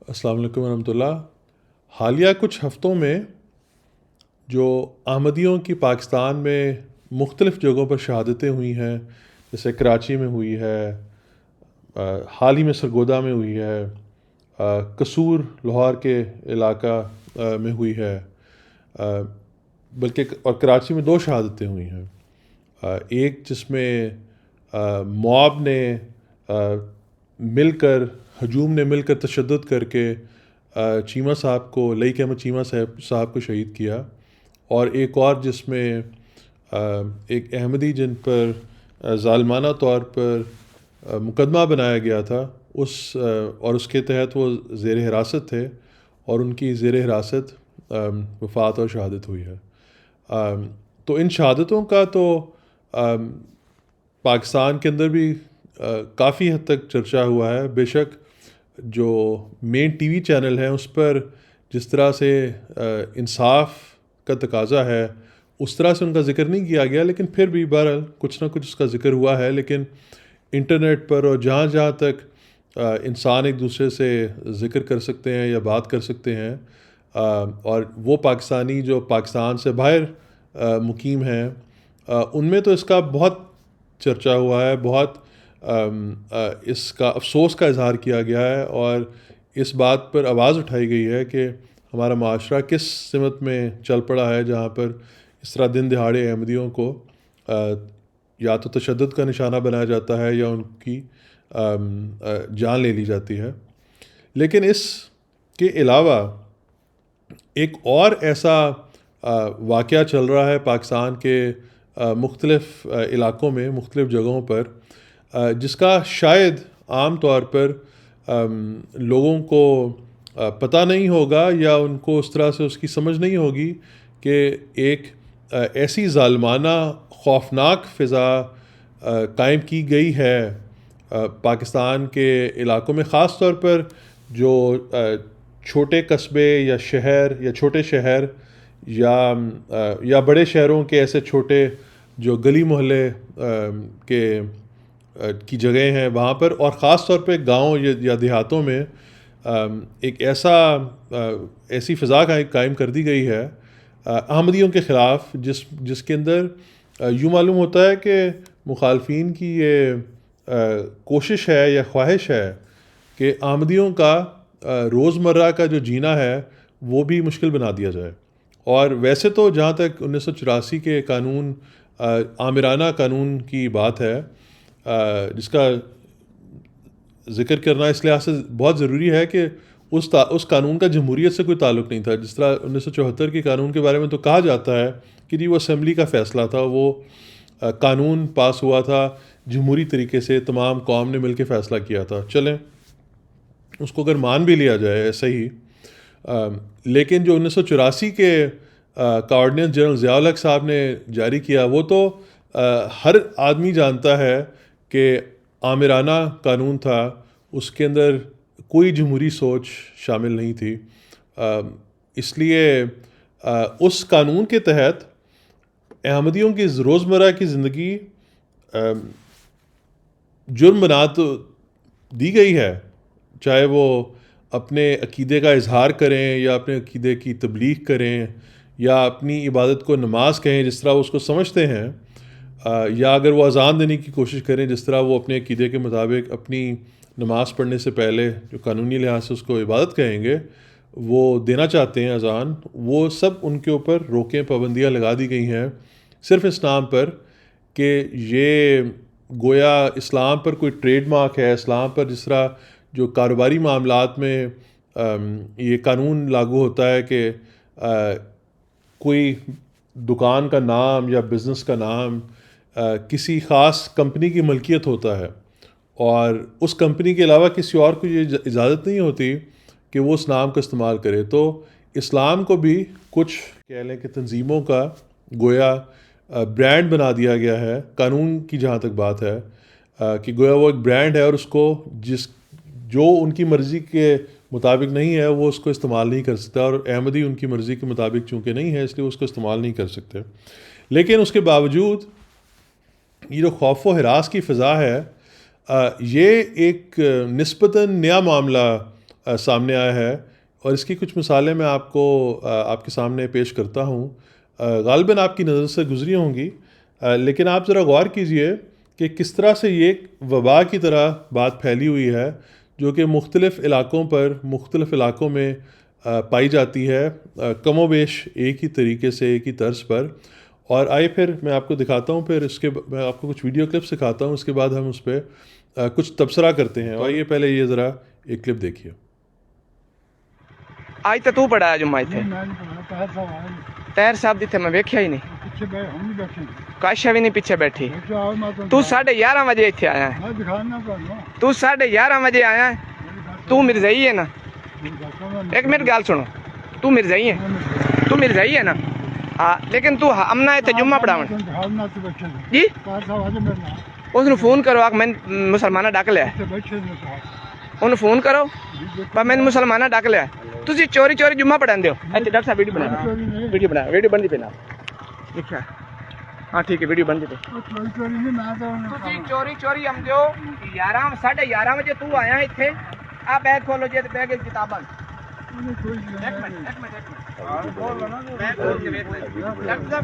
السلام علیکم ورحمۃ اللہ۔ حالیہ کچھ ہفتوں میں جو احمدیوں کی پاکستان میں مختلف جگہوں پر شہادتیں ہوئی ہیں، جیسے کراچی میں ہوئی ہے، حال ہی میں سرگودا میں ہوئی ہے، قصور لاہور کے علاقہ میں ہوئی ہے، بلکہ اور کراچی میں دو شہادتیں ہوئی ہیں۔ ایک جس میں مواب نے مل کر ہجوم نے مل کر تشدد کر کے چیمہ صاحب کو لئیک احمد چیمہ صاحب کو شہید کیا، اور ایک اور جس میں ایک احمدی جن پر ظالمانہ طور پر مقدمہ بنایا گیا تھا، اور اس کے تحت وہ زیر حراست تھے، اور ان کی زیر حراست وفات اور شہادت ہوئی ہے۔ تو ان شہادتوں کا تو پاکستان کے اندر بھی کافی حد تک چرچا ہوا ہے۔ بے شک جو مین ٹی وی چینل ہیں اس پر جس طرح سے انصاف کا تقاضا ہے اس طرح سے ان کا ذکر نہیں کیا گیا، لیکن پھر بھی بہرحال کچھ نہ کچھ اس کا ذکر ہوا ہے۔ لیکن انٹرنیٹ پر اور جہاں جہاں تک انسان ایک دوسرے سے ذکر کر سکتے ہیں یا بات کر سکتے ہیں، اور وہ پاکستانی جو پاکستان سے باہر مقیم ہیں، ان میں تو اس کا بہت چرچا ہوا ہے، بہت اس کا افسوس کا اظہار کیا گیا ہے، اور اس بات پر آواز اٹھائی گئی ہے کہ ہمارا معاشرہ کس سمت میں چل پڑا ہے جہاں پر اس طرح دن دہاڑے احمدیوں کو یا تو تشدد کا نشانہ بنایا جاتا ہے یا ان کی جان لے لی جاتی ہے۔ لیکن اس کے علاوہ ایک اور ایسا واقعہ چل رہا ہے پاکستان کے مختلف علاقوں میں، مختلف جگہوں پر، جس کا شاید عام طور پر لوگوں کو پتہ نہیں ہوگا یا ان کو اس طرح سے اس کی سمجھ نہیں ہوگی کہ ایک ایسی ظالمانہ خوفناک فضا قائم کی گئی ہے پاکستان کے علاقوں میں، خاص طور پر جو چھوٹے قصبے یا شہر یا چھوٹے شہر یا بڑے شہروں کے ایسے چھوٹے جو گلی محلے کی جگہیں ہیں وہاں پر، اور خاص طور پہ گاؤں یا دیہاتوں میں ایک ایسی فضا قائم کر دی گئی ہے احمدیوں کے خلاف، جس کے اندر یوں معلوم ہوتا ہے کہ مخالفین کی یہ کوشش ہے یا خواہش ہے کہ احمدیوں کا روزمرہ کا جو جینا ہے وہ بھی مشکل بنا دیا جائے۔ اور ویسے تو جہاں تک 1984 کے قانون، آمرانہ قانون کی بات ہے، جس کا ذکر کرنا اس لحاظ سے بہت ضروری ہے کہ اس قانون کا جمہوریت سے کوئی تعلق نہیں تھا۔ جس طرح 1974 کے قانون کے بارے میں تو کہا جاتا ہے کہ جی وہ اسمبلی کا فیصلہ تھا، وہ قانون پاس ہوا تھا جمہوری طریقے سے، تمام قوم نے مل کے فیصلہ کیا تھا، چلیں اس کو اگر مان بھی لیا جائے ایسا ہی۔ لیکن جو 1984 کے کا آرڈیننس جنرل ضیاء الحق صاحب نے جاری کیا، وہ تو ہر آدمی جانتا ہے کہ آمرانہ قانون تھا، اس کے اندر کوئی جمہوری سوچ شامل نہیں تھی۔ اس لیے اس قانون کے تحت احمدیوں کی روزمرہ کی زندگی جرم بنا تو دی گئی ہے، چاہے وہ اپنے عقیدے کا اظہار کریں یا اپنے عقیدے کی تبلیغ کریں یا اپنی عبادت کو نماز کہیں جس طرح وہ اس کو سمجھتے ہیں، یا اگر وہ اذان دینے کی کوشش کریں جس طرح وہ اپنے عقیدے کے مطابق اپنی نماز پڑھنے سے پہلے جو قانونی لحاظ سے اس کو عبادت کہیں گے وہ دینا چاہتے ہیں اذان، وہ سب ان کے اوپر روکیں، پابندیاں لگا دی گئی ہیں، صرف اس نام پر کہ یہ گویا اسلام پر کوئی ٹریڈ مارک ہے، اسلام پر جس طرح جو کاروباری معاملات میں یہ قانون لاگو ہوتا ہے کہ کوئی دکان کا نام یا بزنس کا نام کسی خاص کمپنی کی ملکیت ہوتا ہے، اور اس کمپنی کے علاوہ کسی اور کو یہ اجازت نہیں ہوتی کہ وہ اس نام کا استعمال کرے۔ تو اسلام کو بھی کچھ کہہ لیں کہ تنظیموں کا گویا برانڈ بنا دیا گیا ہے قانون کی جہاں تک بات ہے، کہ گویا وہ ایک برانڈ ہے، اور اس کو جو ان کی مرضی کے مطابق نہیں ہے وہ اس کو استعمال نہیں کر سکتا، اور احمدی ان کی مرضی کے مطابق چونکہ نہیں ہے اس لیے اس کو استعمال نہیں کر سکتے۔ لیکن اس کے باوجود یہ جو خوف و ہراس کی فضا ہے، یہ ایک نسبتاً نیا معاملہ سامنے آیا ہے، اور اس کی کچھ مثالیں میں آپ کو آپ کے سامنے پیش کرتا ہوں. غالباً آپ کی نظر سے گزری ہوں گی، لیکن آپ ذرا غور کیجئے کہ کس طرح سے یہ ایک وبا کی طرح بات پھیلی ہوئی ہے، جو کہ مختلف علاقوں میں پائی جاتی ہے، کم و بیش ایک ہی طریقے سے، ایک ہی طرز پر. اور آئے پھر میں آپ کو دکھاتا ہوں، پھر میں آپ کو کچھ ویڈیو کلپ دکھاتا ہوں، اس کے بعد ہم اس پہ کچھ تبصرہ کرتے ہیں. آئیے پہلے یہ ذرا ایک کلپ دیکھیے. آج تو پڑھایا جمعہ تھے طاہر صاحب جتنے میں ویکھیا ہی نہیں، کاشا بھی نہیں پیچھے بیٹھی. تو 11:30 بجے اتنے آیا ہے، تو 11:30 بجے آیا ہے. تو مرزائی ہے نا، ایک منٹ گال سنو، تو مرزائی ہے، تو مرزائی ہے نا. ہاں لیکن تو امنا ہے جمعہ پڑھاون جی. اس نے فون کرو، میں مسلمانہ ڈک لیا، انہوں فون کرو پر میں مسلمانہ ڈک لیا. تھی چوری جمعہ پڑھا دو. ڈاکٹر صاحب ویڈیو بنا ویڈیو بنتی پہ نا دیکھا. ہاں ٹھیک ہے، ویڈیو بنتی پہ. چوری ہم دو 11:30 بجے تو آیا اتنے. آ بیگ کھولو جی، بیگ کتاباں.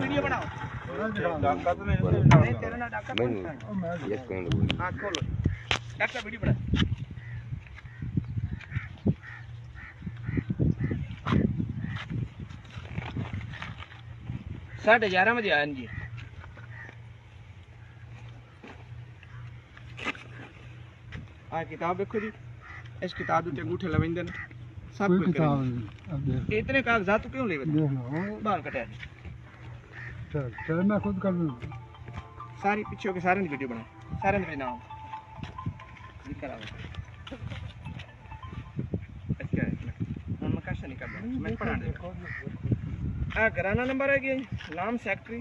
ویڈیو بناؤ. ہاں کھولو ڈاکٹر صاحب ویڈیو بنا. 11:30 بجے آئے جی. آ کتاب دیکھو جی، اس کتاب اتنے انگوٹھے لویں سب کچھ. اتنے کاغذات کیوں لے باہر کٹیا جی؟ میں خود کر دوں ساری پیچھے کے سارے ویڈیو بنا، سارے نام نہیں کرنا. گھرانہ نمبر ہے کہ نام سیکٹری،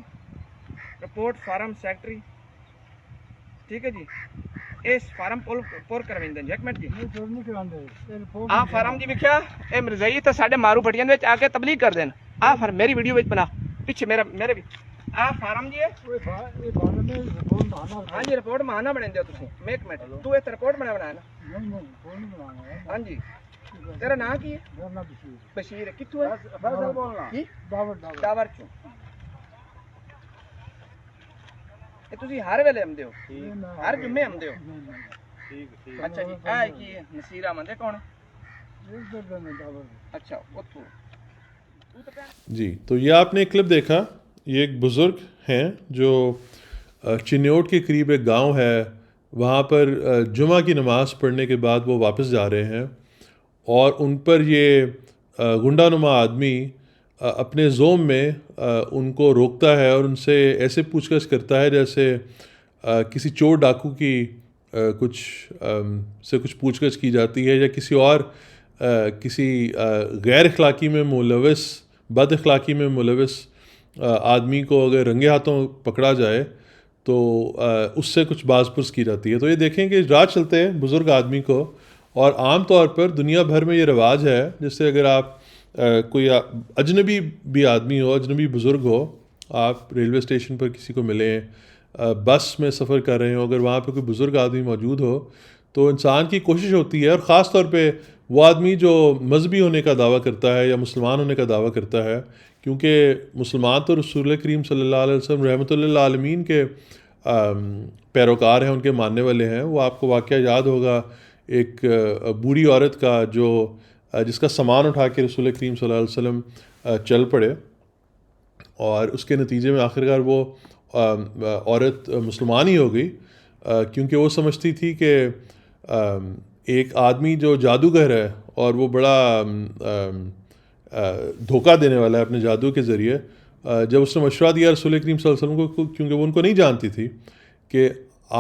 رپورٹ فارم سیکٹری. ٹھیک ہے جی، اس فارم پور کرویں جی. ایک منٹ جی، آ فارم جی لکھا اے مرزائی تو ساڈے مارو پٹیاں دے وچ آ کے تبلیغ کر دین. آ فر میری ویڈیو وچ بنا پیچھے میرے بھی آ فارم جی ہے. ہاں جی رپورٹ مانا بنے دو تسی. میں ایک منٹ، تو اس رپورٹ بنایا نا. ہاں جی، تیرا نام کی ہے؟ بشیر. کتوں ہے؟ ڈاور چوں. تسی ہر ویلے آمدے ہو؟ ہر جمعے آمدے ہو؟ اچھا جی. اے کی نصیر احمد ہے کون؟ اچھا اتھو. جی تو یہ آپ نے ایک کلپ دیکھا. یہ ایک بزرگ ہیں جو چنیوٹ کے قریب ایک گاؤں ہے، وہاں پر جمعہ کی نماز پڑھنے کے بعد وہ واپس جا رہے ہیں، اور ان پر یہ گنڈا نما آدمی اپنے زوم میں ان کو روکتا ہے اور ان سے ایسے پوچھ گچھ کرتا ہے جیسے کسی چور ڈاکو کی کچھ پوچھ گچھ کی جاتی ہے، یا کسی اور کسی غیر اخلاقی میں ملوث، بد اخلاقی میں ملوث آدمی کو اگر رنگے ہاتھوں پکڑا جائے تو اس سے کچھ باز پرس کی جاتی ہے. تو یہ دیکھیں کہ راہ چلتے ہیں بزرگ آدمی کو، اور عام طور پر دنیا بھر میں یہ رواج ہے، جس سے اگر آپ کوئی اجنبی بھی آدمی ہو، اجنبی بزرگ ہو، آپ ریلوے اسٹیشن پر کسی کو ملیں، بس میں سفر کر رہے ہوں، اگر وہاں پہ کوئی بزرگ آدمی موجود ہو تو انسان کی کوشش ہوتی ہے، اور خاص طور پہ وہ آدمی جو مذہبی ہونے کا دعویٰ کرتا ہے یا مسلمان ہونے کا دعویٰ کرتا ہے، کیونکہ مسلمان تو رسول کریم صلی اللہ علیہ وسلم رحمۃ اللہ عالمین کے پیروکار ہیں، ان کے ماننے والے ہیں. وہ آپ کو واقعہ یاد ہوگا ایک بوڑھی عورت کا جو جس کا سامان اٹھا کے رسول کریم صلی اللہ علیہ وسلم چل پڑے، اور اس کے نتیجے میں آخرکار وہ عورت مسلمان ہی ہو گئی، کیونکہ وہ سمجھتی تھی کہ ایک آدمی جو جادوگر ہے اور وہ بڑا دھوکہ دینے والا ہے اپنے جادو کے ذریعے، جب اس نے مشورہ دیا رسول کریم صلی اللہ علیہ وسلم کو، کیونکہ وہ ان کو نہیں جانتی تھی کہ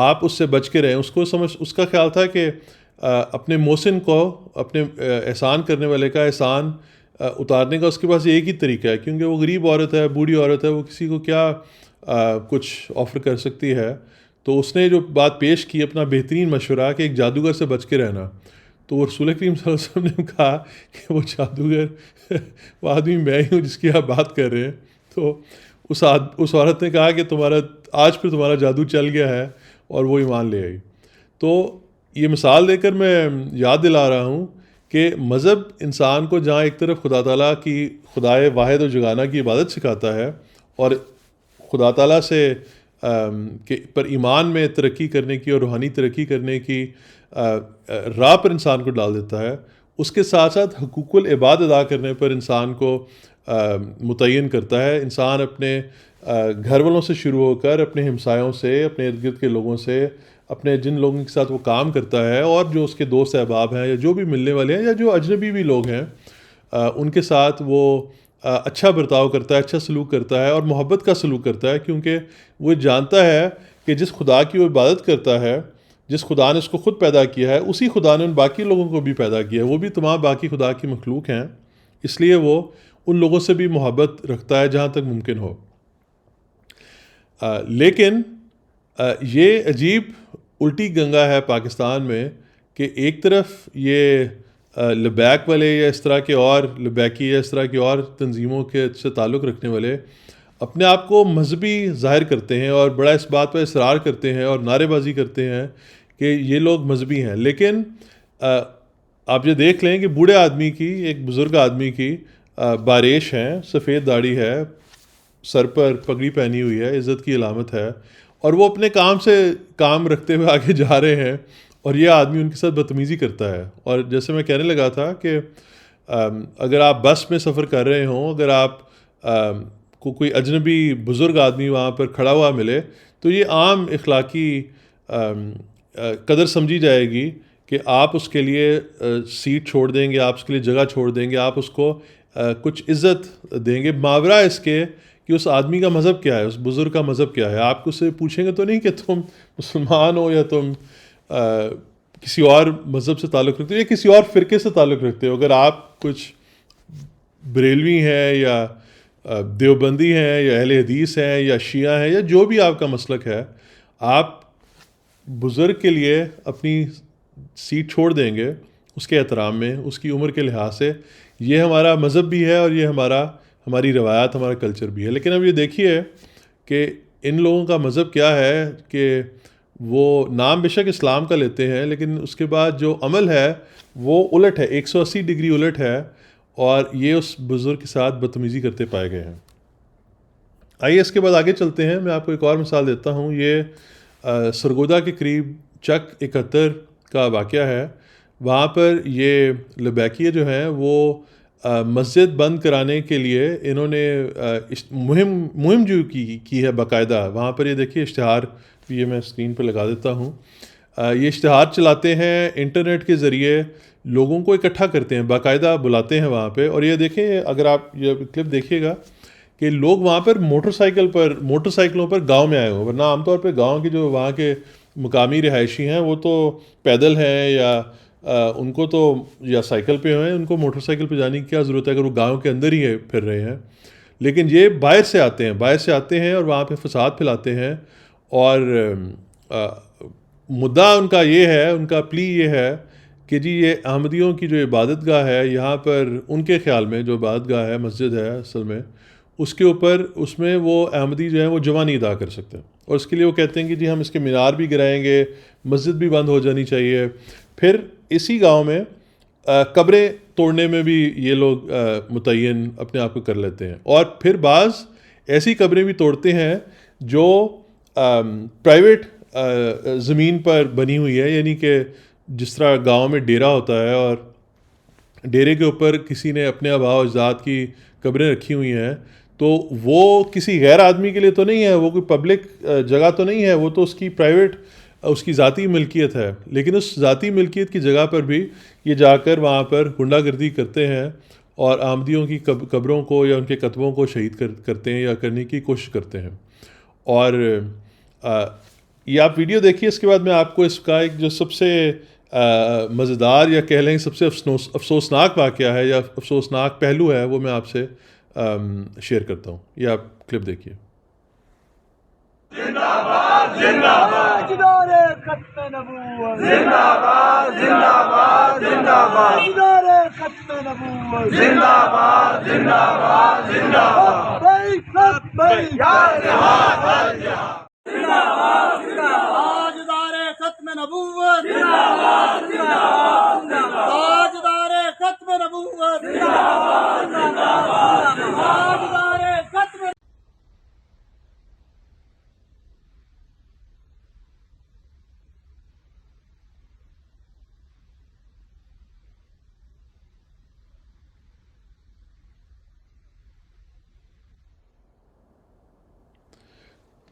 آپ اس سے بچ کے رہیں، اس کا خیال تھا کہ اپنے محسن کو، اپنے احسان کرنے والے کا احسان اتارنے کا اس کے پاس ایک ہی طریقہ ہے، کیونکہ وہ غریب عورت ہے، بوڑھی عورت ہے، وہ کسی کو کیا کچھ آفر کر سکتی ہے. تو اس نے جو بات پیش کی، اپنا بہترین مشورہ کہ ایک جادوگر سے بچ کے رہنا. تو وہ رسول کریم صلی اللہ علیہ وسلم نے کہا کہ وہ جادوگر وہ آدمی میں ہی ہوں جس کی آپ بات کر رہے ہیں. تو اس عورت نے کہا کہ آج پھر تمہارا جادو چل گیا ہے، اور وہ ایمان لے آئی. تو یہ مثال دے کر میں یاد دلا رہا ہوں کہ مذہب انسان کو جہاں ایک طرف خدا تعالیٰ کی خدائے واحد و جگانہ کی عبادت سکھاتا ہے اور خدا تعالیٰ سے پر ایمان میں ترقی کرنے کی اور روحانی ترقی کرنے کی راہ پر انسان کو ڈال دیتا ہے، اس کے ساتھ ساتھ حقوق العباد ادا کرنے پر انسان کو متعین کرتا ہے۔ انسان اپنے گھر والوں سے شروع ہو کر اپنے ہمسایوں سے، اپنے ارد گرد کے لوگوں سے، اپنے جن لوگوں کے ساتھ وہ کام کرتا ہے اور جو اس کے دوست احباب ہیں یا جو بھی ملنے والے ہیں یا جو اجنبی بھی لوگ ہیں، ان کے ساتھ وہ اچھا برتاؤ کرتا ہے، اچھا سلوک کرتا ہے اور محبت کا سلوک کرتا ہے، کیونکہ وہ جانتا ہے کہ جس خدا کی وہ عبادت کرتا ہے، جس خدا نے اس کو خود پیدا کیا ہے، اسی خدا نے ان باقی لوگوں کو بھی پیدا کیا ہے، وہ بھی تمام باقی خدا کی مخلوق ہیں، اس لیے وہ ان لوگوں سے بھی محبت رکھتا ہے جہاں تک ممکن ہو۔ لیکن یہ عجیب الٹی گنگا ہے پاکستان میں کہ ایک طرف یہ لبیک والے یا اس طرح کے اور لبیکی یا اس طرح کی اور تنظیموں کے سے تعلق رکھنے والے اپنے آپ کو مذہبی ظاہر کرتے ہیں اور بڑا اس بات پر اصرار کرتے ہیں اور نعرے بازی کرتے ہیں کہ یہ لوگ مذہبی ہیں، لیکن آپ یہ دیکھ لیں کہ بوڑھے آدمی کی، ایک بزرگ آدمی کی باریش ہیں، سفید داڑھی ہے، سر پر پگڑی پہنی ہوئی ہے، عزت کی علامت ہے، اور وہ اپنے کام سے کام رکھتے ہوئے آگے جا رہے ہیں اور یہ آدمی ان کے ساتھ بدتمیزی کرتا ہے۔ اور جیسے میں کہنے لگا تھا کہ اگر آپ بس میں سفر کر رہے ہوں، اگر آپ کو کوئی اجنبی بزرگ آدمی وہاں پر کھڑا ہوا ملے تو یہ عام اخلاقی قدر سمجھی جائے گی کہ آپ اس کے لیے سیٹ چھوڑ دیں گے، آپ اس کے لیے جگہ چھوڑ دیں گے، آپ اس کو کچھ عزت دیں گے، ماورا اس کے کہ اس آدمی کا مذہب کیا ہے، اس بزرگ کا مذہب کیا ہے۔ آپ اس سے پوچھیں گے تو نہیں کہ تم مسلمان ہو یا تم کسی اور مذہب سے تعلق رکھتے ہو یا کسی اور فرقے سے تعلق رکھتے ہو۔ اگر آپ کچھ بریلوی ہیں یا دیوبندی ہیں یا اہل حدیث ہیں یا شیعہ ہیں یا جو بھی آپ کا مسلک ہے، آپ بزرگ کے لیے اپنی سیٹ چھوڑ دیں گے اس کے احترام میں، اس کی عمر کے لحاظ سے۔ یہ ہمارا مذہب بھی ہے اور یہ ہماری روایات، ہمارا کلچر بھی ہے۔ لیکن اب یہ دیکھیے کہ ان لوگوں کا مذہب کیا ہے کہ وہ نام بے شک اسلام کا لیتے ہیں، لیکن اس کے بعد جو عمل ہے وہ الٹ ہے، 180 ڈگری الٹ ہے، اور یہ اس بزرگ کے ساتھ بدتمیزی کرتے پائے گئے ہیں۔ آئیے اس کے بعد آگے چلتے ہیں۔ میں آپ کو ایک اور مثال دیتا ہوں۔ یہ سرگودا کے قریب چک 71 کا واقعہ ہے۔ وہاں پر یہ لبیکیے جو ہیں وہ مسجد بند کرانے کے لیے انہوں نے مہم جو کی ہے باقاعدہ۔ وہاں پر یہ دیکھیے اشتہار، یہ میں اسکرین پہ لگا دیتا ہوں۔ یہ اشتہار چلاتے ہیں انٹرنیٹ کے ذریعے، لوگوں کو اکٹھا کرتے ہیں، باقاعدہ بلاتے ہیں وہاں پہ۔ اور یہ دیکھیں، اگر آپ یہ کلپ دیکھیے گا کہ لوگ وہاں پر موٹر سائیکلوں پر گاؤں میں آئے ہوں، ورنہ عام طور پہ گاؤں کے جو وہاں کے مقامی رہائشی ہیں وہ تو پیدل ہیں یا ان کو تو یا سائیکل پہ ہیں، ان کو موٹر سائیکل پہ جانے کی کیا ضرورت ہے اگر وہ گاؤں کے اندر ہی پھر رہے ہیں۔ لیکن یہ باہر سے آتے ہیں اور وہاں پہ فساد پھیلاتے ہیں، اور مدعا ان کا یہ ہے، ان کا پلی یہ ہے کہ جی یہ احمدیوں کی جو عبادت گاہ ہے، یہاں پر ان کے خیال میں جو عبادت گاہ ہے، مسجد ہے اصل میں، اس کے اوپر اس میں وہ احمدی جو ہیں وہ جمعہ نہیں ادا کر سکتے، اور اس کے لیے وہ کہتے ہیں کہ جی ہم اس کے مینار بھی گرائیں گے، مسجد بھی بند ہو جانی چاہیے۔ پھر اسی گاؤں میں قبریں توڑنے میں بھی یہ لوگ متعین اپنے آپ کو کر لیتے ہیں، اور پھر بعض ایسی قبریں بھی توڑتے ہیں جو پرائیویٹ زمین پر بنی ہوئی ہے، یعنی کہ جس طرح گاؤں میں ڈیرا ہوتا ہے اور ڈیرے کے اوپر کسی نے اپنے آباء و اجداد کی قبریں رکھی ہوئی ہیں، تو وہ کسی غیر آدمی کے لیے تو نہیں ہے، وہ کوئی پبلک جگہ تو نہیں ہے، وہ تو اس کی پرائیویٹ، اس کی ذاتی ملکیت ہے۔ لیکن اس ذاتی ملکیت کی جگہ پر بھی یہ جا کر وہاں پر غنڈہ گردی کرتے ہیں اور احمدیوں کی قبروں کو یا ان کے کتبوں کو شہید کرتے ہیں یا کرنے کی کوشش کرتے ہیں۔ اور یہ آپ ویڈیو دیکھیے، اس کے بعد میں آپ کو اس کا ایک جو سب سے مزیدار یا کہہ لیں سب سے افسوسناک واقعہ ہے یا افسوسناک پہلو ہے وہ میں آپ سے شیئر کرتا ہوں۔ یہ آپ کلپ دیکھیے۔ زندہ باد زندہ باد ادارے ختم نبوت، زندہ باد زندہ باد زندہ باد ادارے ختم نبوت، زندہ باد زندہ باد زندہ باد بھائی سب بھائی جہاد زندہ باد زندہ باد ادارے ختم نبوت، زندہ باد زندہ باد زندہ باد ادارے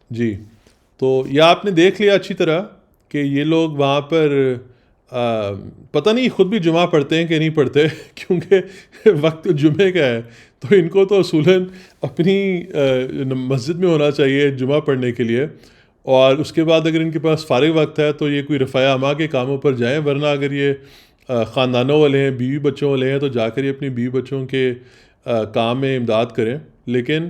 جی، تو یہ آپ نے دیکھ لیا اچھی طرح کہ یہ لوگ وہاں پر پتہ نہیں خود بھی جمعہ پڑھتے ہیں کہ نہیں پڑھتے کیونکہ وقت جمعے کا ہے، تو ان کو تو اصولاً اپنی مسجد میں ہونا چاہیے جمعہ پڑھنے کے لیے، اور اس کے بعد اگر ان کے پاس فارغ وقت ہے تو یہ کوئی رفاع اعمال کے کاموں پر جائیں، ورنہ اگر یہ خاندانوں والے ہیں، بیوی بچوں والے ہیں، تو جا کر یہ اپنی بیوی بچوں کے کام میں امداد کریں. لیکن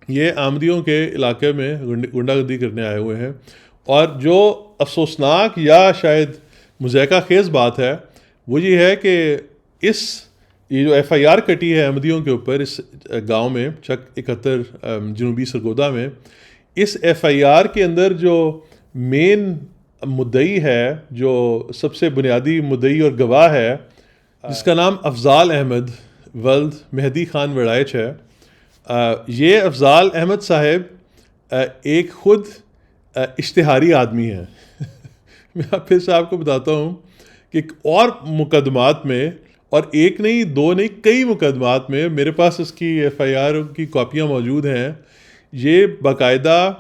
یہ آمدیوں کے علاقے میں غنڈہ گردی کرنے آئے ہوئے ہیں. اور جو افسوسناک یا شاید مضحکہ خیز بات ہے وہ یہ ہے کہ یہ جو ایف آئی آر کٹی ہے احمدیوں کے اوپر اس گاؤں میں چک 71 جنوبی سرگودا میں، اس ایف آئی آر کے اندر جو مین مدعی ہے، جو سب سے بنیادی مدعی اور گواہ ہے، جس کا نام افضال احمد ولد مہدی خان وڑائچ ہے. یہ افضال احمد صاحب ایک خود اشتہاری آدمی ہیں. میں پھر سے آپ کو بتاتا ہوں کہ اور مقدمات میں، اور ایک نہیں دو نہیں کئی مقدمات میں، میرے پاس اس کی ایف آئی آر کی کاپیاں موجود ہیں. یہ باقاعدہ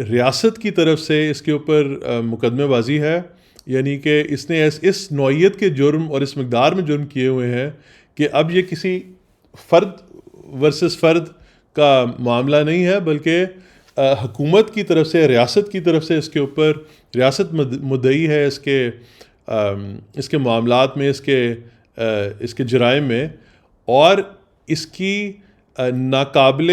ریاست کی طرف سے اس کے اوپر مقدمہ بازی ہے، یعنی کہ اس نے اس نوعیت کے جرم اور اس مقدار میں جرم کیے ہوئے ہیں کہ اب یہ کسی فرد ورسز فرد کا معاملہ نہیں ہے، بلکہ حکومت کی طرف سے، ریاست کی طرف سے اس کے اوپر ریاست مدعی ہے اس کے معاملات میں، اس کے جرائم میں. اور اس کی ناقابل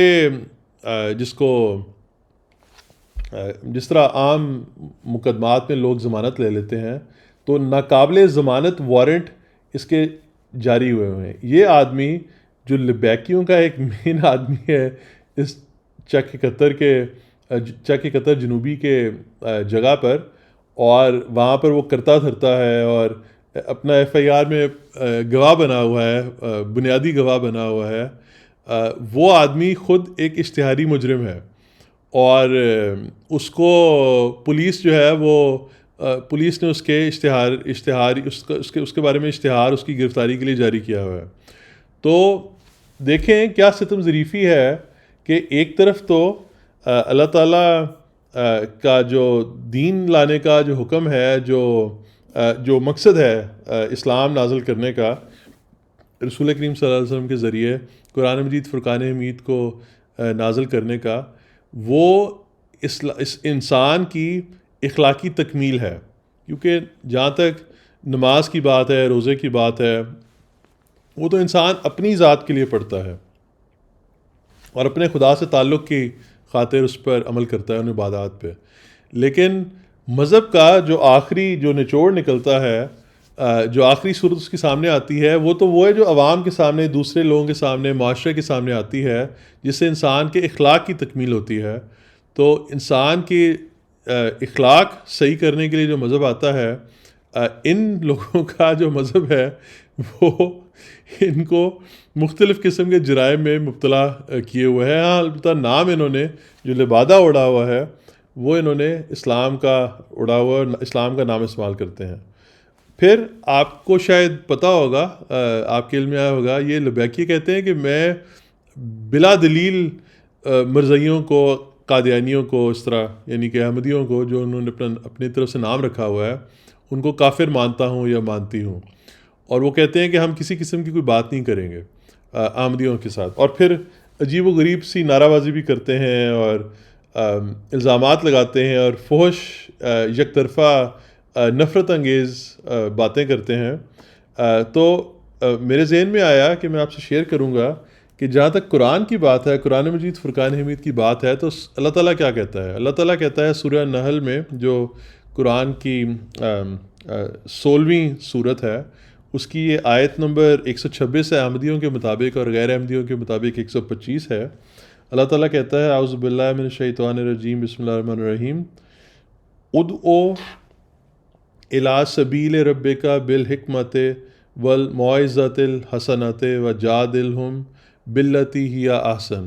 جس طرح عام مقدمات میں لوگ ضمانت لے لیتے ہیں، تو ناقابل ضمانت وارنٹ اس کے جاری ہوئے ہیں. یہ آدمی جو لبیکیوں کا ایک مین آدمی ہے اس چک 71 جنوبی کے جگہ پر، اور وہاں پر وہ کرتا دھرتا ہے اور اپنا ایف آئی آر میں گواہ بنا ہوا ہے، بنیادی گواہ بنا ہوا ہے. وہ آدمی خود ایک اشتہاری مجرم ہے، اور اس کو پولیس جو ہے وہ پولیس نے اس کے اس کے بارے میں اشتہار اس کی گرفتاری کے لیے جاری کیا ہوا ہے. تو دیکھیں کیا ستم ظریفی ہے کہ ایک طرف تو اللہ تعالیٰ کا جو دین لانے کا جو حکم ہے، جو مقصد ہے اسلام نازل کرنے کا رسول کریم صلی اللہ علیہ وسلم کے ذریعے، قرآن مجید فرقان حمید کو نازل کرنے کا، وہ اس انسان کی اخلاقی تکمیل ہے. کیونکہ جہاں تک نماز کی بات ہے، روزے کی بات ہے، وہ تو انسان اپنی ذات کے لیے پڑھتا ہے اور اپنے خدا سے تعلق کی خاطر اس پر عمل کرتا ہے، ان عبادات پہ. لیکن مذہب کا جو نچوڑ نکلتا ہے، جو آخری صورت اس کے سامنے آتی ہے، وہ ہے جو عوام کے سامنے، دوسرے لوگوں کے سامنے، معاشرے کے سامنے آتی ہے، جس سے انسان کے اخلاق کی تکمیل ہوتی ہے. تو انسان کی اخلاق صحیح کرنے کے لیے جو مذہب آتا ہے، ان لوگوں کا جو مذہب ہے وہ ان کو مختلف قسم کے جرائم میں مبتلا کیے ہوئے ہیں. ہاں البتہ نام انہوں نے جو لبادہ اڑا ہوا ہے وہ انہوں نے اسلام کا اڑا ہوا، اسلام کا نام استعمال کرتے ہیں. پھر آپ کو شاید پتہ ہوگا، آپ کے علم میں آیا ہوگا، یہ لبیکی کہتے ہیں کہ میں بلا دلیل مرزائیوں کو، قادیانیوں کو، اس طرح یعنی کہ احمدیوں کو جو انہوں نے اپنی طرف سے نام رکھا ہوا ہے، ان کو کافر مانتا ہوں یا مانتی ہوں. اور وہ کہتے ہیں کہ ہم کسی قسم کی کوئی بات نہیں کریں گے احمدیوں کے ساتھ. اور پھر عجیب و غریب سی نعرہ بازی بھی کرتے ہیں اور الزامات لگاتے ہیں اور فحش یک طرفہ نفرت انگیز باتیں کرتے ہیں. تو میرے ذہن میں آیا کہ میں آپ سے شیئر کروں گا کہ جہاں تک قرآن کی بات ہے، قرآن مجید فرقان حمید کی بات ہے، تو اللہ تعالیٰ کیا کہتا ہے؟ اللہ تعالیٰ کہتا ہے سورہ نحل میں، جو قرآن کی 16ویں صورت ہے، اس کی یہ آیت نمبر 126 ہے احمدیوں کے مطابق، اور غیر احمدیوں کے مطابق 125 ہے. اللہ تعالیٰ کہتا ہے اعوذ باللہ من الشیطان الرجیم بسم اللہ الرحمن الرحیم ادعو الی سبیل ربک بالحکمت والموعظۃ الحسنۃ وجادلہم باللتی ہی احسن.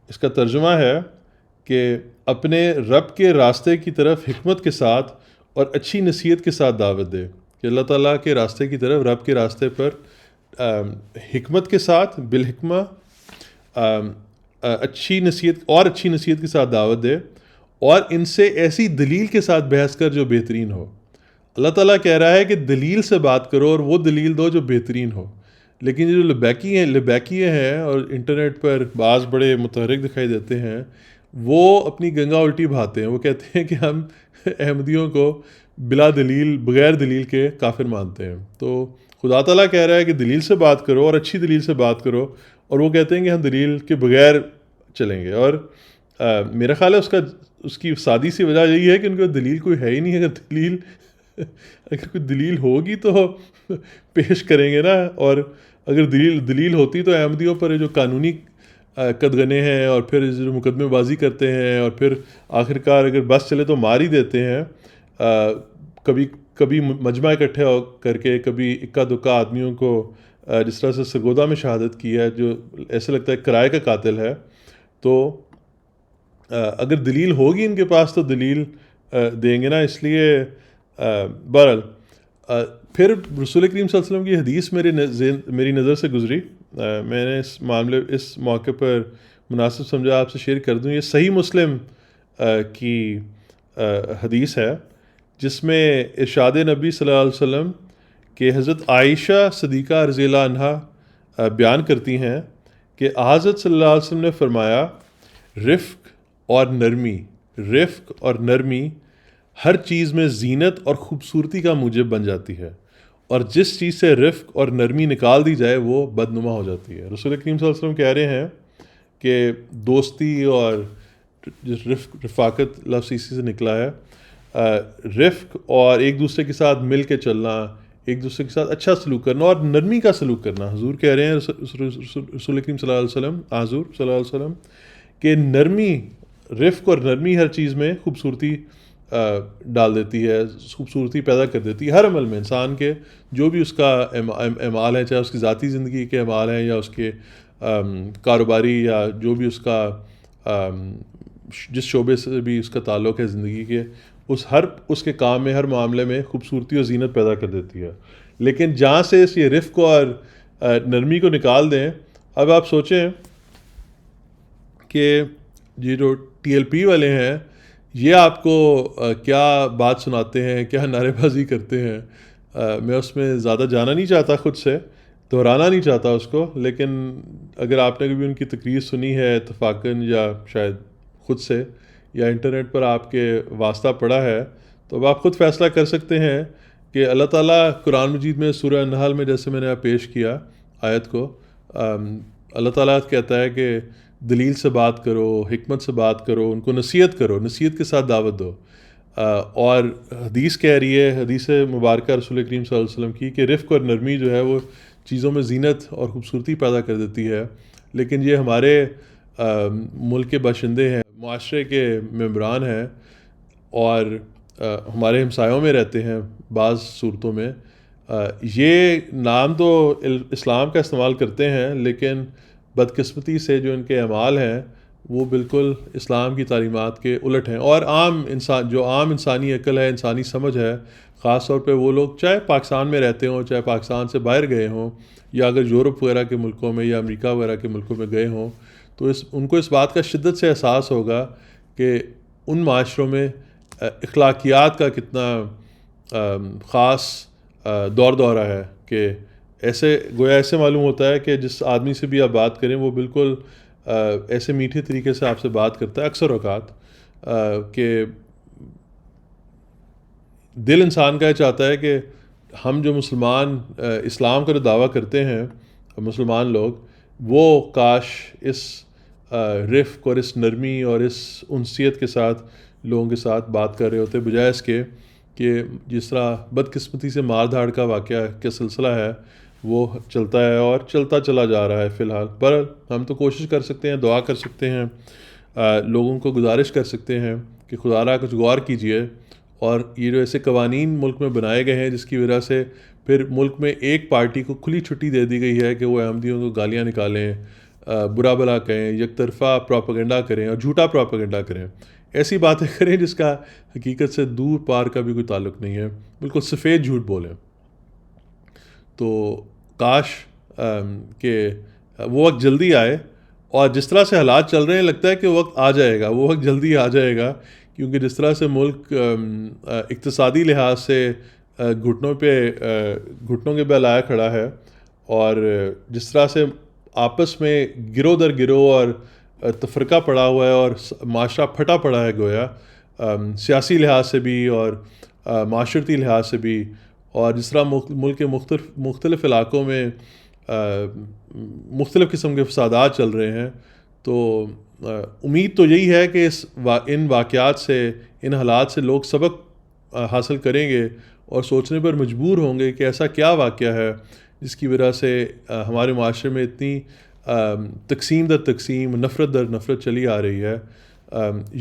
اس کا ترجمہ ہے کہ اپنے رب کے راستے کی طرف حکمت کے ساتھ اور اچھی نصیحت کے ساتھ دعوت دے. کہ اللہ تعالیٰ کے راستے کی طرف، رب کے راستے پر حکمت کے ساتھ، بالحکمہ، اچھی نصیحت کے ساتھ دعوت دے اور ان سے ایسی دلیل کے ساتھ بحث کر جو بہترین ہو. اللہ تعالیٰ کہہ رہا ہے کہ دلیل سے بات کرو اور وہ دلیل دو جو بہترین ہو. لیکن جو لبیکیے ہیں اور انٹرنیٹ پر بعض بڑے متحرک دکھائی دیتے ہیں, وہ اپنی گنگا الٹی بہاتے ہیں. وہ کہتے ہیں کہ ہم احمدیوں کو بلا دلیل, بغیر دلیل کے کافر مانتے ہیں. تو خدا تعالیٰ کہہ رہا ہے کہ دلیل سے بات کرو اور اچھی دلیل سے بات کرو, اور وہ کہتے ہیں کہ ہم دلیل کے بغیر چلیں گے. اور میرا خیال ہے اس کی سادی سی وجہ یہی ہے کہ ان کو دلیل کوئی ہے ہی نہیں. اگر کوئی دلیل ہوگی تو پیش کریں گے نا, اور اگر دلیل ہوتی تو احمدیوں پر جو قانونی قدغنے ہیں اور پھر جو مقدمے بازی کرتے ہیں اور پھر آخرکار اگر بس چلے تو مار ہی دیتے ہیں. کبھی مجمع اکٹھے کر کے, کبھی اکا دکا آدمیوں کو جس طرح سے سرگودا میں شہادت کی ہے جو ایسے لگتا ہے کرائے کا قاتل ہے. تو اگر دلیل ہوگی ان کے پاس تو دلیل دیں گے نا. اس لیے بہرحال پھر رسول کریم صلی اللہ علیہ وسلم کی حدیث میری نظر سے گزری. میں نے اس موقع پر مناسب سمجھا آپ سے شیئر کر دوں. یہ صحیح مسلم کی حدیث ہے جس میں ارشاد نبی صلی اللہ علیہ وسلم کہ حضرت عائشہ صدیقہ رضی اللہ عنہا بیان کرتی ہیں کہ حضرت صلی اللہ علیہ وسلم نے فرمایا, رفق اور نرمی ہر چیز میں زینت اور خوبصورتی کا موجب بن جاتی ہے, اور جس چیز سے رفق اور نرمی نکال دی جائے وہ بدنما ہو جاتی ہے. رسول کریم صلی اللہ علیہ وسلم کہہ رہے ہیں کہ دوستی اور رفاقت لفظ اسی سے نکلا ہے. رفق اور ایک دوسرے کے ساتھ مل کے چلنا, ایک دوسرے کے ساتھ اچھا سلوک کرنا اور نرمی کا سلوک کرنا. حضور کہہ رہے ہیں رسول کریم صلی اللہ علیہ وسلم, حضور صلی اللہ علیہ وسلم کہ رفق اور نرمی ہر چیز میں خوبصورتی ڈال دیتی ہے, خوبصورتی پیدا کر دیتی ہے ہر عمل میں. انسان کے جو بھی اس کا اعمال ہے, چاہے اس کی ذاتی زندگی کے اعمال ہیں یا اس کے کاروباری یا جو بھی اس کا جس شعبے سے بھی اس کا تعلق ہے زندگی کے, اس کے کام میں, ہر معاملے میں خوبصورتی اور زینت پیدا کر دیتی ہے. لیکن جہاں سے اس یہ رفق اور نرمی کو نکال دیں, اب آپ سوچیں کہ یہ جو TLP والے ہیں یہ آپ کو کیا بات سناتے ہیں, کیا نعرے بازی کرتے ہیں. میں اس میں زیادہ جانا نہیں چاہتا, خود سے دہرانا نہیں چاہتا اس کو, لیکن اگر آپ نے کبھی ان کی تقریر سنی ہے اتفاقاً یا شاید خود سے یا انٹرنیٹ پر آپ کے واسطہ پڑا ہے, تو اب آپ خود فیصلہ کر سکتے ہیں کہ اللہ تعالیٰ قرآن مجید میں سورہ النحل میں جیسے میں نے پیش کیا آیت کو, اللہ تعالیٰ کہتا ہے کہ دلیل سے بات کرو, حکمت سے بات کرو, ان کو نصیحت کرو, نصیحت کے ساتھ دعوت دو. اور حدیث کہہ رہی ہے, حدیث مبارکہ رسول کریم صلی اللہ علیہ وسلم کی, کہ رفق اور نرمی جو ہے وہ چیزوں میں زینت اور خوبصورتی پیدا کر دیتی ہے. لیکن یہ ہمارے ملک کے باشندے ہیں, معاشرے کے ممبران ہیں اور ہمارے ہمسایوں میں رہتے ہیں بعض صورتوں میں, یہ نام تو اسلام کا استعمال کرتے ہیں لیکن بدقسمتی سے جو ان کے اعمال ہیں وہ بالکل اسلام کی تعلیمات کے الٹ ہیں. اور عام انسانی عقل ہے, انسانی سمجھ ہے, خاص طور پہ وہ لوگ چاہے پاکستان میں رہتے ہوں, چاہے پاکستان سے باہر گئے ہوں, یا اگر یورپ وغیرہ کے ملکوں میں یا امریکہ وغیرہ کے ملکوں میں گئے ہوں, تو ان کو اس بات کا شدت سے احساس ہوگا کہ ان معاشروں میں اخلاقیات کا کتنا خاص دورہ ہے. کہ ایسے معلوم ہوتا ہے کہ جس آدمی سے بھی آپ بات کریں وہ بالکل ایسے میٹھے طریقے سے آپ سے بات کرتا ہے اکثر اوقات کہ دل انسان کا یہ چاہتا ہے کہ ہم جو مسلمان اسلام کا جو دعویٰ کرتے ہیں مسلمان لوگ, وہ کاش اس رفق اور اس نرمی اور اس انسیت کے ساتھ لوگوں کے ساتھ بات کر رہے ہوتے, بجائے اس کے کہ جس طرح بدقسمتی سے مار دھاڑ کا واقعہ کا سلسلہ ہے وہ چلتا ہے اور چلتا چلا جا رہا ہے فی الحال. پر ہم تو کوشش کر سکتے ہیں, دعا کر سکتے ہیں, لوگوں کو گزارش کر سکتے ہیں کہ خدا را کچھ غور کیجئے. اور یہ جو ایسے قوانین ملک میں بنائے گئے ہیں جس کی وجہ سے پھر ملک میں ایک پارٹی کو کھلی چھٹی دے دی گئی ہے کہ وہ احمدیوں کو گالیاں نکالیں, برا بھلا کہیں, یک طرفہ پروپیگنڈا کریں اور جھوٹا پروپیگنڈا کریں, ایسی باتیں کریں جس کا حقیقت سے دور پار کا بھی کوئی تعلق نہیں ہے, بالکل سفید جھوٹ بولیں. تو کاش کہ وہ وقت جلدی آئے اور جس طرح سے حالات چل رہے ہیں لگتا ہے کہ وقت آ جائے گا، وہ وقت جلدی آ جائے گا، کیونکہ جس طرح سے ملک اقتصادی لحاظ سے گھٹنوں کے بل آیا کھڑا ہے، اور جس طرح سے آپس میں گروہ در گروہ اور تفرقہ پڑا ہوا ہے اور معاشرہ پھٹا پڑا ہے گویا، سیاسی لحاظ سے بھی اور معاشرتی لحاظ سے بھی، اور جس طرح ملک کے مختلف علاقوں میں مختلف قسم کے فسادات چل رہے ہیں، تو امید تو یہی ہے کہ ان واقعات سے، ان حالات سے لوگ سبق حاصل کریں گے اور سوچنے پر مجبور ہوں گے کہ ایسا کیا واقعہ ہے جس کی وجہ سے ہمارے معاشرے میں اتنی تقسیم در تقسیم، نفرت در نفرت چلی آ رہی ہے۔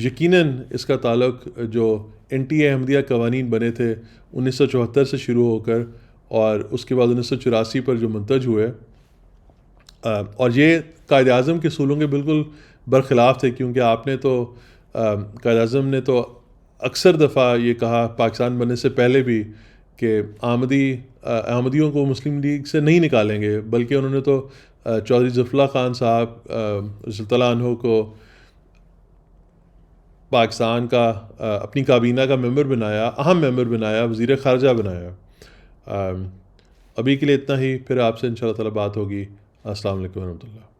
یقیناً اس کا تعلق جو NTA احمدیہ قوانین بنے تھے 1974 سے شروع ہو کر، اور اس کے بعد 1984 پر جو منتج ہوئے، اور یہ قائد اعظم کے اصولوں کے بالکل برخلاف تھے، کیونکہ آپ نے تو قائد اعظم نے تو اکثر دفعہ یہ کہا پاکستان بننے سے پہلے بھی کہ احمدیوں کو مسلم لیگ سے نہیں نکالیں گے، بلکہ انہوں نے تو چودھری ظفر اللہ خان صاحب رضی اللہ عنہ کو پاکستان کا اپنی کابینہ کا ممبر بنایا، اہم ممبر بنایا، وزیر خارجہ بنایا۔ ابھی کے لیے اتنا ہی، پھر آپ سے انشاءاللہ تعالی بات ہوگی۔ السلام علیکم ورحمۃ اللہ۔